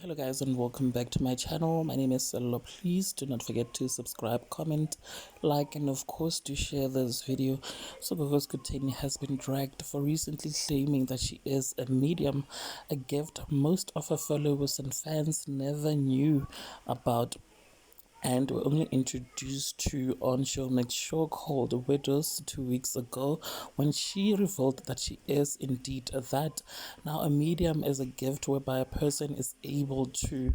Hello guys and welcome back to my channel. My name is Sello. Please do not forget to subscribe, comment, like, and of course to share this video. So Gog Skhotheni has been dragged for recently claiming that she is a medium, a gift most of her followers and fans never knew about and were only introduced to on Showmax show called Widows 2 weeks ago, when she revealed that she is indeed that. Now, a medium is a gift whereby a person is able to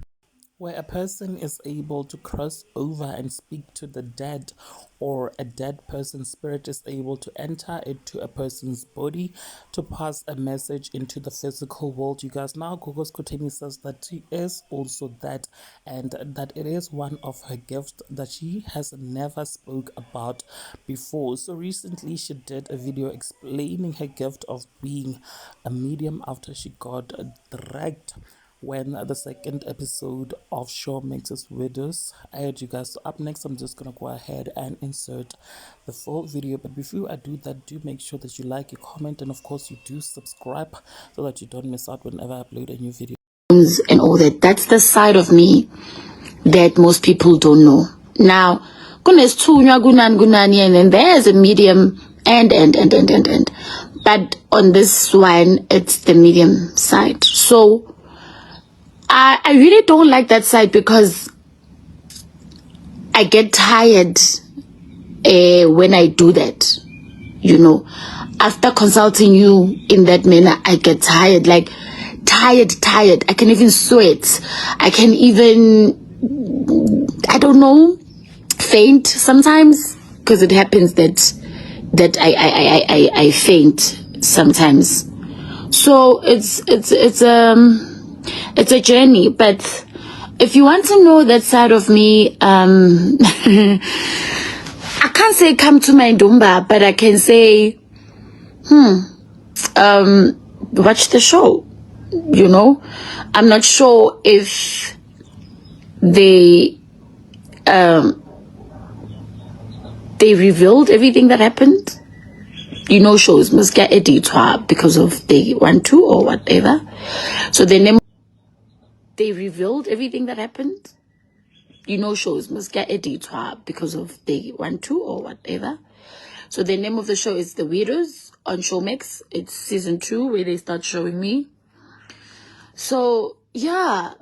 cross over and speak to the dead, or a dead person's spirit is able to enter into a person's body to pass a message into the physical world. You guys, now Gog Skhotheni says that she is also that, and that it is one of her gifts that she has never spoke about before. So recently she did a video explaining her gift of being a medium after she got dragged when the second episode of Showmax's Widows aired, you guys. So up next, I'm just gonna go ahead and insert the full video. But before I do that, do make sure that you like, you comment, and of course you do subscribe so that you don't miss out whenever I upload a new video. And all that. That's the side of me that most people don't know. Now, and then there's a medium and. But on this one, it's the medium side. So I really don't like that side because I get tired when I do that. You know, after consulting you in that manner, I get tired, like tired. I can even sweat. I can even, I don't know, faint sometimes, because it happens that I faint sometimes. So it's a journey. But if you want to know that side of me, I can't say come to my Ndumba, but I can say, watch the show. You know, I'm not sure if they revealed everything that happened. You know, shows must get edited because of they want to or whatever. So they revealed everything that happened. You know, shows must get edited because of they want to or whatever. So the name of the show is The Widows on Showmax. It's season 2 where they start showing me. So yeah,